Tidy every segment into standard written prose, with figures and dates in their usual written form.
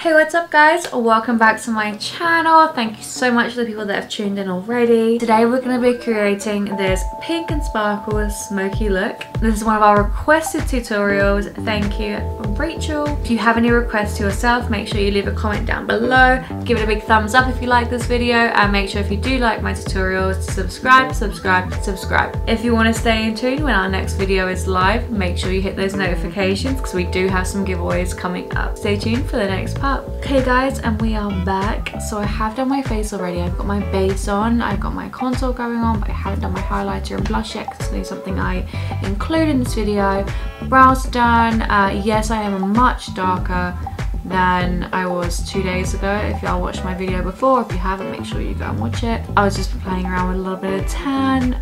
Hey, what's up guys? Welcome back to my channel. Thank you so much to the people that have tuned in already. Today we're going to be creating this pink and sparkle smoky look. This is one of our requested tutorials. Thank you, Rachel. If you have any requests to yourself, make sure you leave a comment down below. Give it a big thumbs up if you like this video, and make sure if you do like my tutorials to subscribe. If you want to stay in tune when our next video is live, make sure you hit those notifications because we do have some giveaways coming up. Stay tuned for the next part. Okay guys, and we are back. So I have done my face already. I've got my base on, I've got my contour going on, but I haven't done my highlighter and blush yet because it's something I include in this video. Brows done. Yes, I am much darker than I was 2 days ago. If y'all watched my video before, if you haven't, make sure you go and watch it. I was just playing around with a little bit of tan.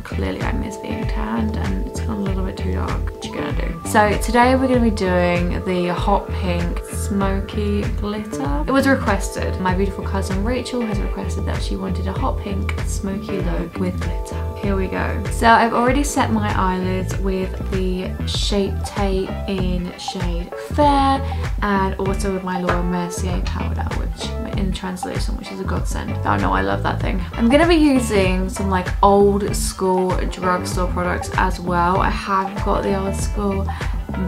Clearly I miss being tanned and it's gone a little bit too dark. What you gonna do? So today we're gonna be doing the hot pink smoky glitter. It was requested. My beautiful cousin Rachel has requested that she wanted a hot pink smoky look with glitter. Here we go. So I've already set my eyelids with the Shape Tape in shade Fair, and also with my Laura Mercier powder, which in translucent, which is a godsend. Oh no, I love that thing. I'm gonna be using some like old school drugstore products as well. I have got the old school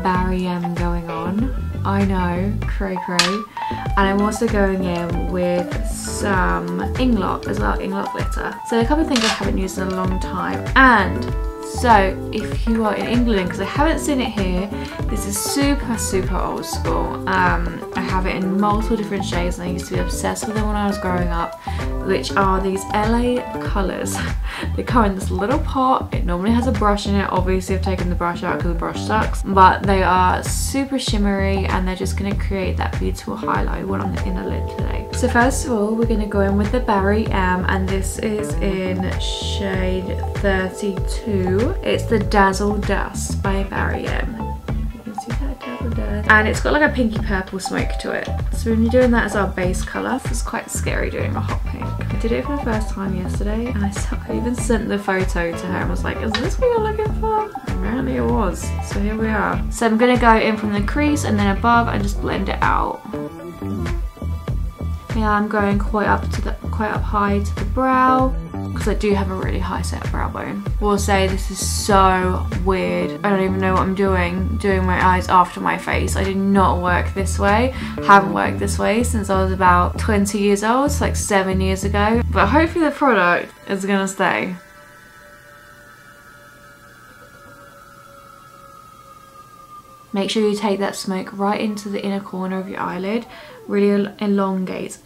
Barry M going on. I know, cray cray. And I'm also going in with some Inglot as well, Inglot glitter. So a couple of things I haven't used in a long time. And so if you are in England, because I haven't seen it here, this is super old school. I have it in multiple different shades and I used to be obsessed with them when I was growing up, which are these LA colours. They come in this little pot. It normally has a brush in it. Obviously I've taken the brush out because the brush sucks, but they are super shimmery and they're just going to create that beautiful highlight one on the inner lid today. So first of all, we're going to go in with the Barry M, and this is in shade 32. It's the Dazzle Dust by Barry M. You can see that Dazzle Dust. And it's got like a pinky purple smoke to it. So when you're doing that as our base colour, it's quite scary doing a hot pink. I did it for the first time yesterday, and I even sent the photo to her and was like, is this what you're looking for? Apparently it was. So here we are. So I'm going to go in from the crease and then above and just blend it out. Yeah, I'm going quite up high to the brow because I do have a really high set brow bone. Will say this is so weird. I don't even know what I'm doing my eyes after my face. I did not work this way. Haven't worked this way since I was about 20 years old, so like 7 years ago. But hopefully the product is gonna stay. Make sure you take that smoke right into the inner corner of your eyelid. Really elongates.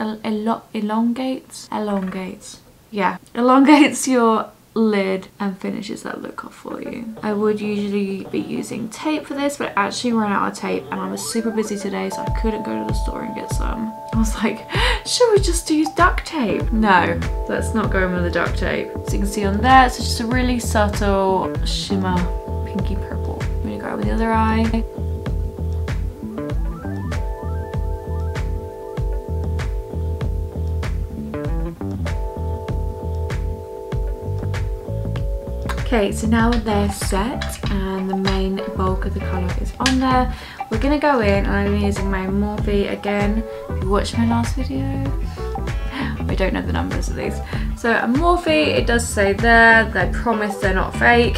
Yeah, elongates your lid and finishes that look off for you. I would usually be using tape for this, but I actually ran out of tape and I was super busy today, so I couldn't go to the store and get some. I was like, should we just use duct tape? No, let's not go in with the duct tape. So you can see on there, it's just a really subtle shimmer, pinky purple. I'm gonna go with the other eye. Okay, so now they're set and the main bulk of the colour is on there. We're going to go in and I'm using my Morphe again. If you watched my last video, I don't know the numbers of these. So a Morphe, it does say there, they promise they're not fake.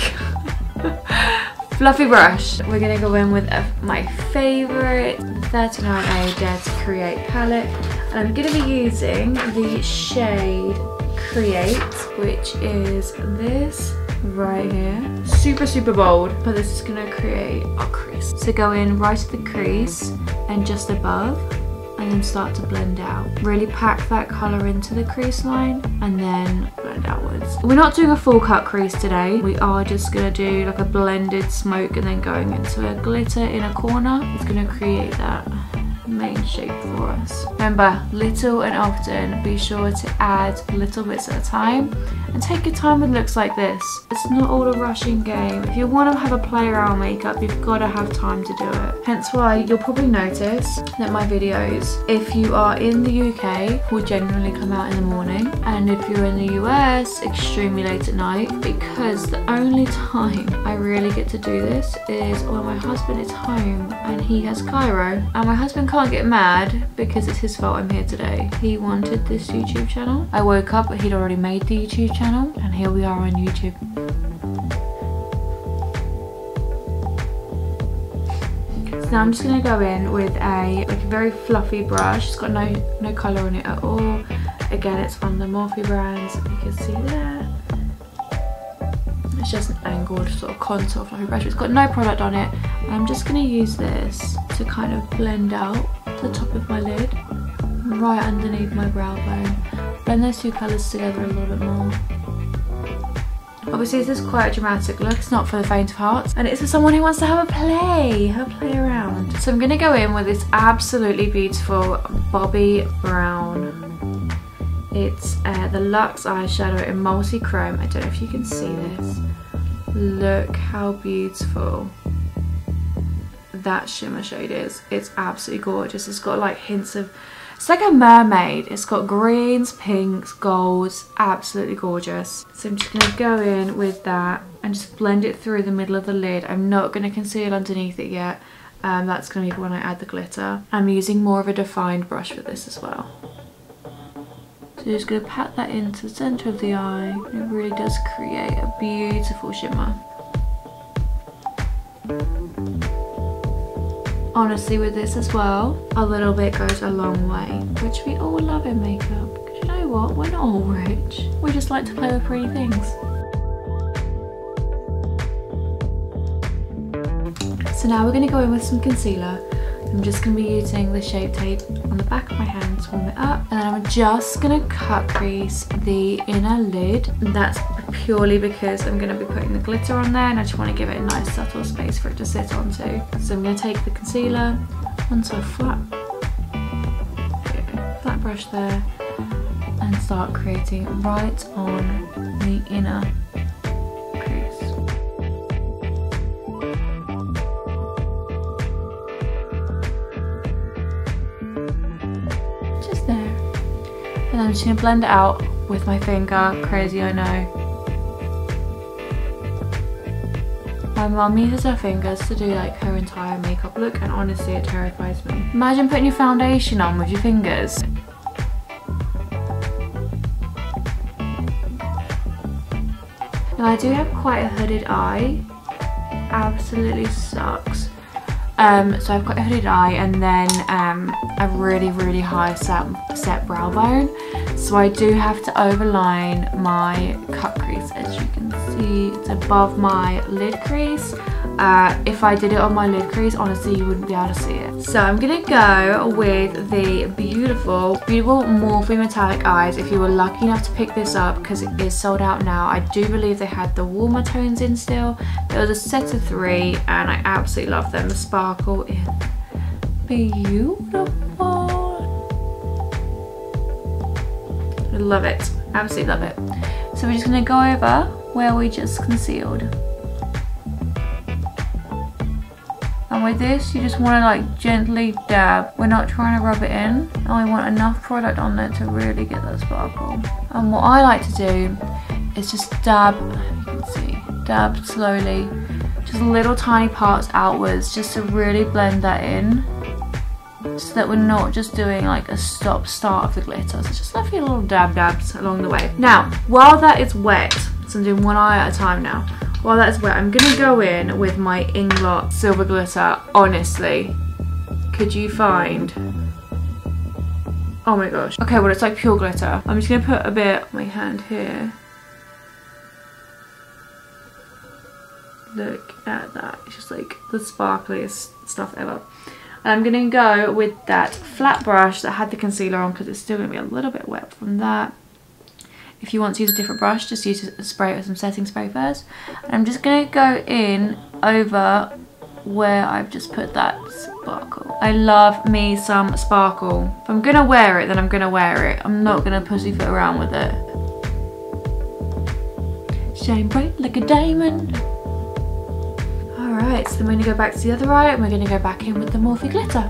Fluffy brush. We're going to go in with my favourite 39A Dare to Create palette. And I'm going to be using the shade Create, which is this right here. Super bold, but this is gonna create our crease. So go in right at the crease and just above, and then start to blend out. Really pack that colour into the crease line and then blend outwards. We're not doing a full cut crease today. We are just gonna do like a blended smoke and then going into a glitter in a corner. It's gonna create that main shape for us. Remember, little and often. Be sure to add little bits at a time and take your time with looks like this. It's not all a rushing game. If you want to have a play around makeup, you've got to have time to do it. Hence why you'll probably notice that my videos, if you are in the UK, will generally come out in the morning, and if you're in the US, extremely late at night, because the only time I really get to do this is when my husband is home and he has Cairo, and my husband can't can't get mad because it's his fault I'm here today. He wanted this YouTube channel. I woke up, but he'd already made the YouTube channel, and here we are on YouTube. So now I'm just gonna go in with a very fluffy brush. It's got no colour on it at all. Again, it's from the Morphe brands, you can see there. It's just an angled sort of contour fluffy brush. It's got no product on it. And I'm just gonna use this to kind of blend out the top of my lid, right underneath my brow bone. Blend those two colours together a little bit more. Obviously this is quite a dramatic look, it's not for the faint of heart, and it's for someone who wants to have a play around. So I'm going to go in with this absolutely beautiful Bobby Brown. It's the Luxe eyeshadow in multi-chrome. I don't know if you can see this. Look how beautiful that shimmer shade is. It's absolutely gorgeous. It's got like hints of, it's like a mermaid. It's got greens, pinks, golds, absolutely gorgeous. So I'm just going to go in with that and just blend it through the middle of the lid. I'm not going to conceal underneath it yet. That's going to be when I add the glitter. I'm using more of a defined brush for this as well. So just going to pat that into the centre of the eye. It really does create a beautiful shimmer. Honestly, with this as well, a little bit goes a long way, which we all love in makeup. Because you know what? We're not all rich. We just like to play with pretty things. So now we're going to go in with some concealer. I'm just going to be using the Shape Tape on the back of my hand to warm it up. And then I'm just going to cut crease the inner lid. That's purely because I'm going to be putting the glitter on there and I just want to give it a nice subtle space for it to sit onto. So I'm going to take the concealer onto a flat brush there and start creating right on the inner crease. Just there. And I'm just going to blend it out with my finger. Crazy, I know. My mum uses her fingers to do like her entire makeup look, and honestly it terrifies me. Imagine putting your foundation on with your fingers. Now I do have quite a hooded eye. Absolutely sucks. So I've got a hooded eye and then a really high set brow bone. So I do have to overline my cut crease. As you can see, it's above my lid crease. If I did it on my lid crease, honestly you wouldn't be able to see it. So I'm gonna go with the beautiful Morphe metallic eyes. If you were lucky enough to pick this up, because it is sold out now. I do believe they had the warmer tones in still. There was a set of 3 and I absolutely love them. The sparkle is beautiful. I love it, absolutely love it. So we're just gonna go over where we just concealed. And with this, you just wanna like gently dab. We're not trying to rub it in, and we want enough product on there to really get that sparkle. And what I like to do is just dab, you can see, dab slowly, just little tiny parts outwards, just to really blend that in. So that we're not just doing like a stop-start of the glitter. So just a few little dabs along the way. Now, while that is wet, so I'm doing one eye at a time now. While that is wet, I'm gonna go in with my Inglot silver glitter. Honestly, could you find? Oh my gosh. Okay, well it's like pure glitter. I'm just gonna put a bit on my hand here. Look at that. It's just like the sparkliest stuff ever. And I'm going to go with that flat brush that had the concealer on, because it's still going to be a little bit wet from that. If you want to use a different brush, just use a spray or some setting spray first. And I'm just going to go in over where I've just put that sparkle. I love me some sparkle. If I'm going to wear it, then I'm going to wear it. I'm not going to pussyfoot around with it. Shine bright like a diamond. Alright, so then we're going to go back to the other eye and we're going to go back in with the Morphe glitter.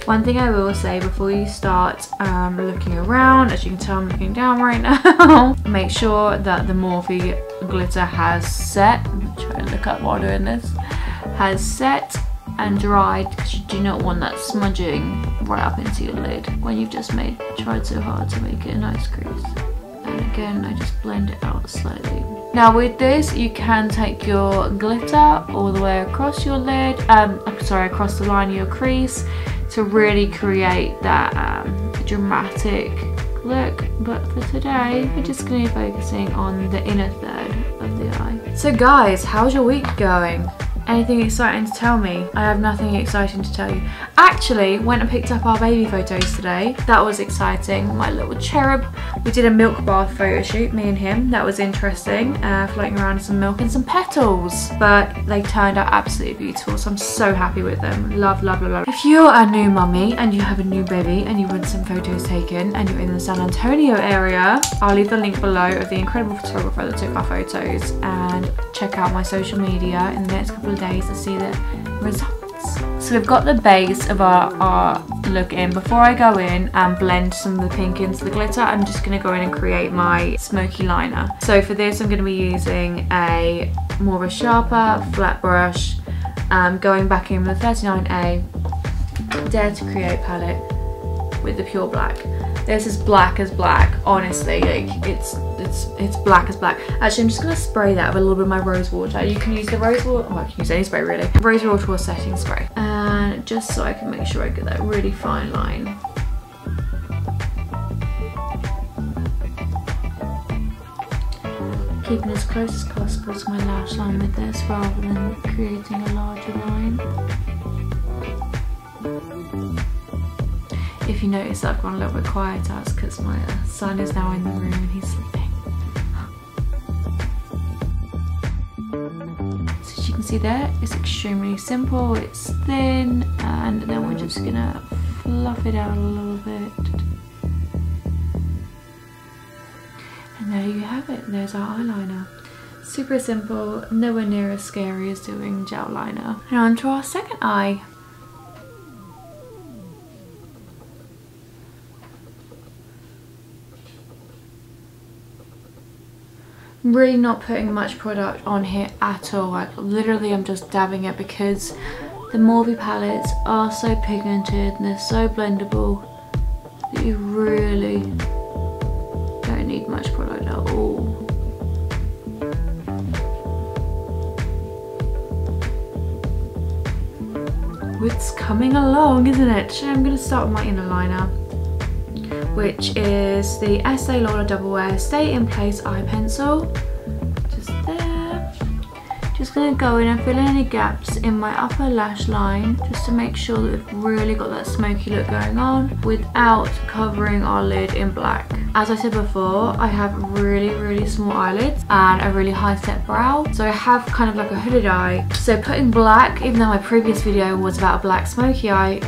One thing I will say before you start looking around, as you can tell I'm looking down right now, make sure that the Morphe glitter has set. I'm trying to look up while doing this. Has set and dried, because you do not want that smudging right up into your lid when you've just tried so hard to make it a nice crease. And again, I just blend it out slightly. Now with this, you can take your glitter all the way across your lid, across the line of your crease to really create that dramatic look. But for today, we're just going to be focusing on the inner third of the eye. So guys, how's your week going? Anything exciting to tell me? I have nothing exciting to tell you. Actually, went and picked up our baby photos today. That was exciting. My little cherub. We did a milk bath photo shoot, me and him. That was interesting. Floating around in some milk and some petals. But they turned out absolutely beautiful, so I'm so happy with them. Love, love, love, love. If you're a new mummy and you have a new baby and you want some photos taken and you're in the San Antonio area, I'll leave the link below of the incredible photographer that took our photos, and check out my social media in the next couple of days to see the results. So we've got the base of our look in. Before I go in and blend some of the pink into the glitter, I'm just going to go in and create my smoky liner. So for this I'm going to be using a more of a sharper flat brush, going back in with the 39A Dare to Create palette with the pure black. This is black as black, honestly, like it's black as black. Actually, I'm just gonna spray that with a little bit of my rose water. You can use the rose water, well, you can use any spray really. Rose water or setting spray. And just so I can make sure I get that really fine line. Keeping as close as possible to my lash line with this rather than creating a larger line. If you notice that I've gone a little bit quieter, it's because my son is now in the room and he's sleeping. So as you can see there, it's extremely simple, it's thin, and then we're just gonna fluff it out a little bit. And there you have it, there's our eyeliner. Super simple, nowhere near as scary as doing gel liner. Now on to our second eye. Really not putting much product on here at all. Like literally I'm just dabbing it because the Morphe palettes are so pigmented and they're so blendable that you really don't need much product at all. It's coming along, isn't it? So I'm going to start with my inner liner, which is the Estee Lauder Double Wear Stay in Place eye pencil. Just there. Just gonna go in and fill in any gaps in my upper lash line just to make sure that we've really got that smoky look going on without covering our lid in black. As I said before, I have really, really small eyelids and a really high set brow, so I have kind of like a hooded eye. So putting black, even though my previous video was about a black smoky eye,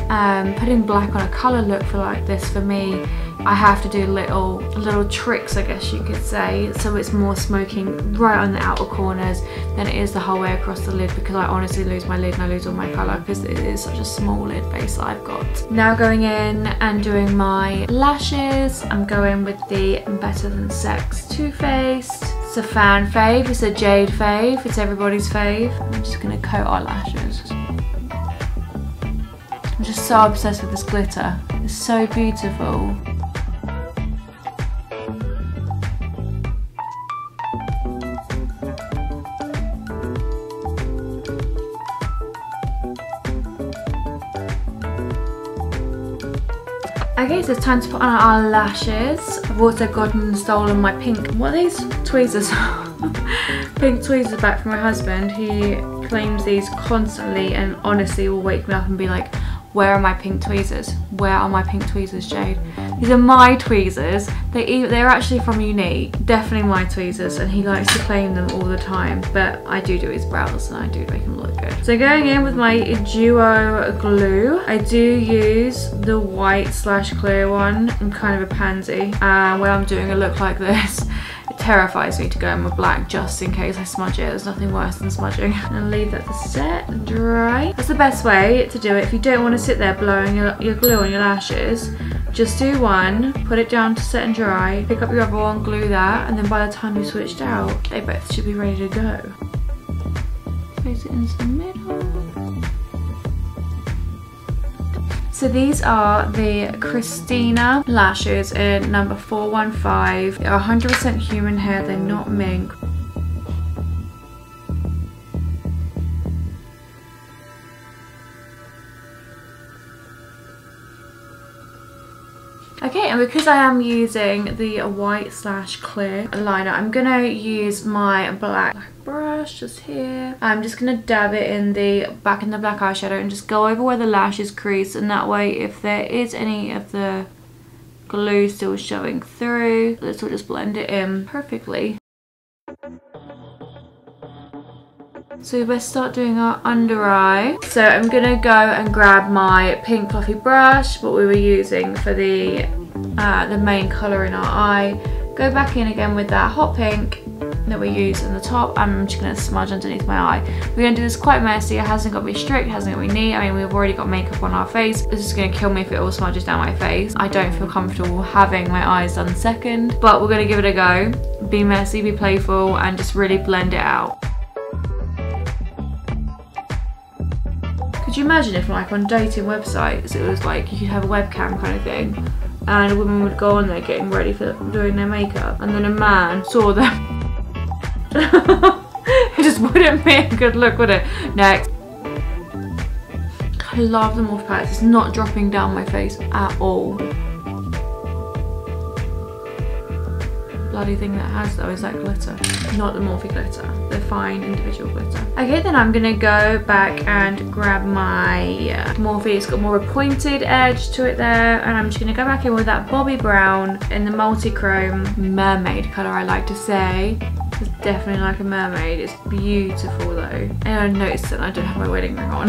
putting black on a colour look for like this for me, I have to do little tricks, I guess you could say, so it's more smoking right on the outer corners than it is the whole way across the lid, because I honestly lose my lid and I lose all my colour because it is such a small lid base that I've got. Now going in and doing my lashes, I'm going with the Better Than Sex Too Faced. It's a fan fave, it's a Jade fave, it's everybody's fave. I'm just going to coat our lashes. I'm just so obsessed with this glitter, it's so beautiful. Okay, so it's time to put on our lashes. I've also gotten and stolen my pink, what are these? Tweezers. Pink tweezers back from my husband. He claims these constantly and honestly will wake me up and be like, where are my pink tweezers? Where are my pink tweezers, Jade? These are my tweezers. They're actually from Unique. Definitely my tweezers, and he likes to claim them all the time. But I do his brows and I do make them look good. So going in with my duo glue, I do use the white / clear one. I'm kind of a pansy when I'm doing a look like this. It terrifies me to go in with black just in case I smudge it. There's nothing worse than smudging. And leave that to set and dry. That's the best way to do it. If you don't want to sit there blowing your glue on your lashes, just do one, put it down to set and dry, pick up your other one, glue that, and then by the time you switched out, they both should be ready to go. Place it into the middle. So these are the Christina lashes in number 415. They're 100% human hair, they're not mink. Okay, and because I am using the white / clear liner, I'm gonna use my black brush just here. I'm just gonna dab it in the back in the black eyeshadow and just go over where the lash is creased, and that way if there is any of the glue still showing through, this will just blend it in perfectly. So we best start doing our under eye. So I'm gonna go and grab my pink fluffy brush, what we were using for the main colour in our eye. Go back in again with that hot pink that we used in the top. I'm just gonna smudge underneath my eye. We're gonna do this quite messy. It hasn't got to be strict, it hasn't got to be neat. I mean, we've already got makeup on our face. This is gonna kill me if it all smudges down my face. I don't feel comfortable having my eyes done second, but we're gonna give it a go. Be messy, be playful, and just really blend it out. Could you imagine if, like, on dating websites it was like you could have a webcam kind of thing and women would go on there getting ready for doing their makeup, and then a man saw them. It just wouldn't be a good look, would it? Next. I love the Morphe palette. It's not dropping down my face at all. Bloody thing that has though is that glitter, not the Morphe glitter, the fine individual glitter. Okay, then I'm gonna go back and grab my Morphe. It's got more of a pointed edge to it there, and I'm just gonna go back in with that Bobby Brown in the multi-chrome mermaid colour, I like to say. It's definitely like a mermaid. It's beautiful though. And I noticed that I don't have my wedding ring on.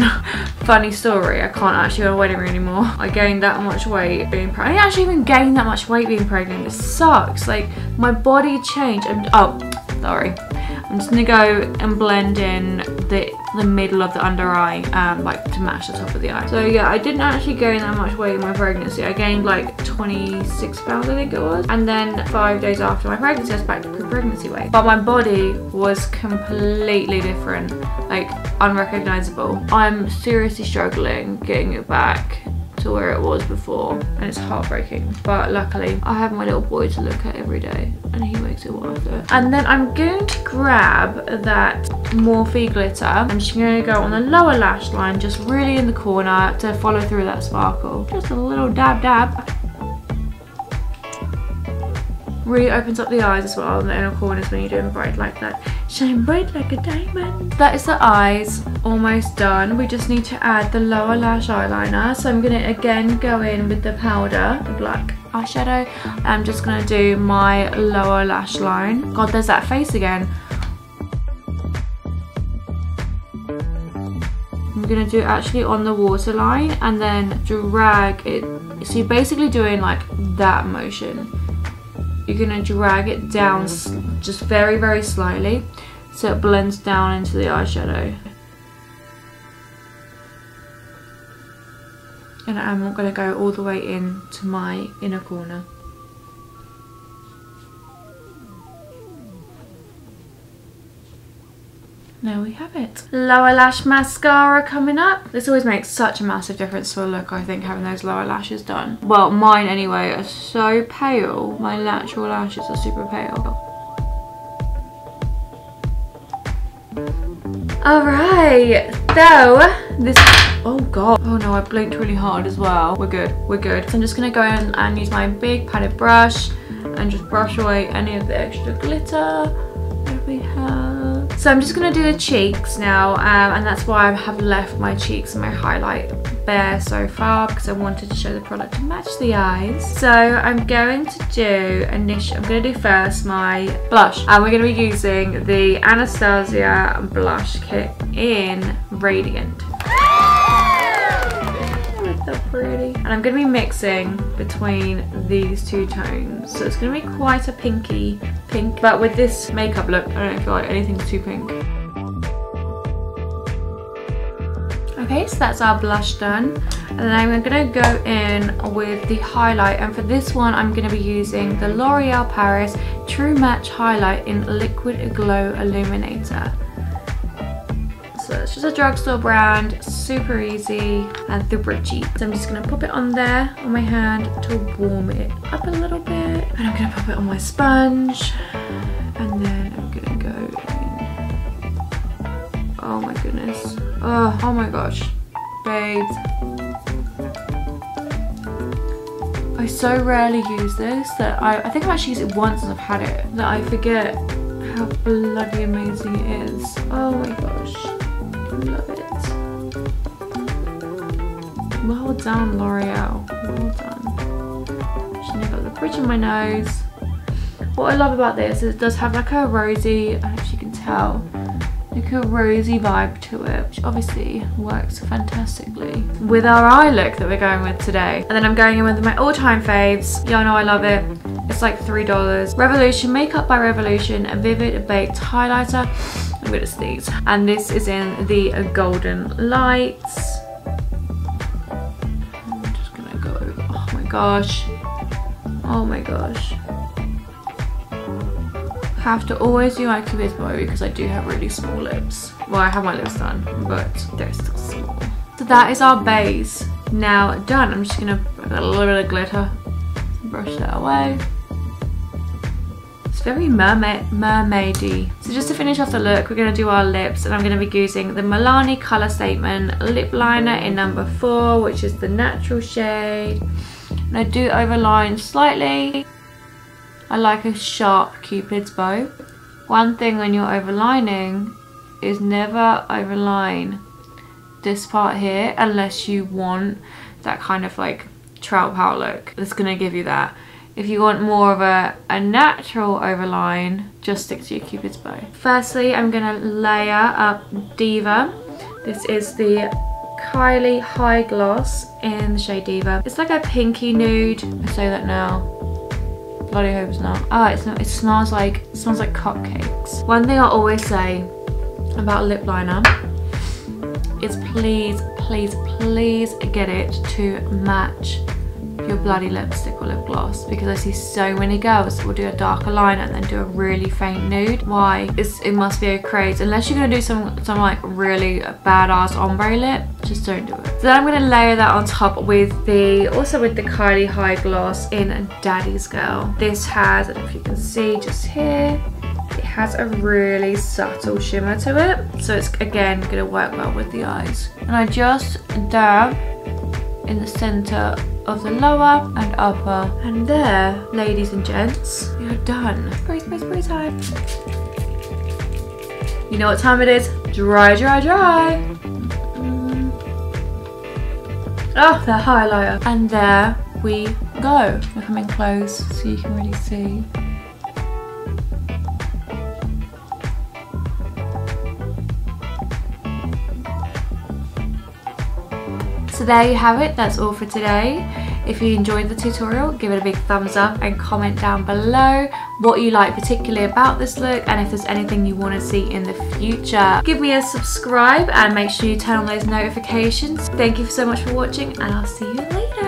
Funny story, I can't actually wear a wedding ring anymore. I gained that much weight being pregnant. I didn't actually even gain that much weight being pregnant. It sucks. Like, my body changed. Oh, sorry. I'm just gonna go and blend in the middle of the under eye, like to match the top of the eye. So yeah, I didn't actually gain that much weight in my pregnancy. I gained like 26 pounds, I think it was. And then 5 days after my pregnancy, I was back to pre-pregnancy weight. But my body was completely different, like unrecognizable. I'm seriously struggling getting it back to where it was before, and it's heartbreaking, but luckily I have my little boy to look at every day and he makes it worth it. And then I'm going to grab that Morphe glitter. I'm just going to go on the lower lash line, just really in the corner to follow through that sparkle. Just a little dab dab. Really opens up the eyes as well in the inner corners when you're doing bright like that. Shine bright like a diamond. That is the eyes almost done. We just need to add the lower lash eyeliner. So I'm going to again go in with the powder, the black eyeshadow. I'm just going to do my lower lash line. God, there's that face again. I'm going to do it actually on the waterline and then drag it. So you're basically doing like that motion. You're going to drag it down just very, very slightly so it blends down into the eyeshadow. And I'm not going to go all the way into my inner corner. There we have it. Lower lash mascara coming up. This always makes such a massive difference to the look, I think, having those lower lashes done. Well, mine anyway are so pale. My natural lashes are super pale. Alright, so this, oh god, oh no, I blinked really hard as well. We're good, we're good. So I'm just gonna go in and use my big padded brush and just brush away any of the extra glitter that we have. So I'm just going to do the cheeks now, and that's why I have left my cheeks and my highlight bare so far, because I wanted to show the product to match the eyes. So I'm going to do first my blush, and we're going to be using the Anastasia blush kit in Radiant. that pretty? And I'm going to be mixing between these two tones. So it's going to be quite a pinky pink. But with this makeup look, I don't feel like anything's too pink. Okay, so that's our blush done. And then I'm going to go in with the highlight. And for this one, I'm going to be using the L'Oreal Paris True Match Highlight in Liquid Glow Illuminator. So it's just a drugstore brand, super easy and super cheap. So I'm just going to pop it on there on my hand to warm it up a little bit. And I'm going to pop it on my sponge. And then I'm going to go in. Oh my goodness. Oh my gosh. Babes. I so rarely use this that I think I've actually used it once and I've had it, that I forget how bloody amazing it is. Oh my gosh. Love it. Well done, L'Oreal. Well done. Just gonna got the bridge of my nose. What I love about this is it does have like a rosy, I don't know if you can tell, like a rosy vibe to it, which obviously works fantastically with our eye look that we're going with today. And then I'm going in with my all-time faves. Y'all know I love it. It's like $3. Revolution Makeup by Revolution, a Vivid Baked Highlighter. I'm gonna sneeze. And this is in the Golden Lights. I'm just gonna go over. Oh my gosh. Oh my gosh. Have to always do my Cupid's bow because I do have really small lips. Well, I have my lips done, but they're still small. So that is our base now done. I'm just gonna put a little bit of glitter, brush that away. It's very mermaidy. So just to finish off the look, we're gonna do our lips, and I'm gonna be using the Milani Color Statement lip liner in number 4, which is the natural shade. And I do overline slightly. I like a sharp Cupid's bow. One thing when you're overlining is never overline this part here unless you want that kind of like trout powder look. It's gonna give you that. If you want more of a natural overline, just stick to your Cupid's bow. Firstly, I'm gonna layer up Diva. This is the Kylie High Gloss in the shade Diva. It's like a pinky nude. I say that now. Bloody hope it's not. Oh, it's not. It smells like cupcakes. One thing I always say about lip liner is please, please, please get it to match your bloody lipstick or lip gloss, because I see so many girls that will do a darker liner and then do a really faint nude. Why? It must be a craze. Unless you're gonna do some like really badass ombre lip, just don't do it. So then I'm gonna layer that on top with the Kylie High Gloss in Daddy's Girl. This has, I don't know if you can see just here, it has a really subtle shimmer to it. So it's again gonna work well with the eyes. And I just dab in the center of the lower and upper. And there, ladies and gents, you're done. Spray, spray, spray time. You know what time it is? Dry, dry, dry. Oh, the highlighter. And there we go. We're coming close so you can really see. So there you have it, that's all for today. If you enjoyed the tutorial, give it a big thumbs up and comment down below what you like particularly about this look, and if there's anything you want to see in the future. Give me a subscribe and make sure you turn on those notifications. Thank you so much for watching, and I'll see you later.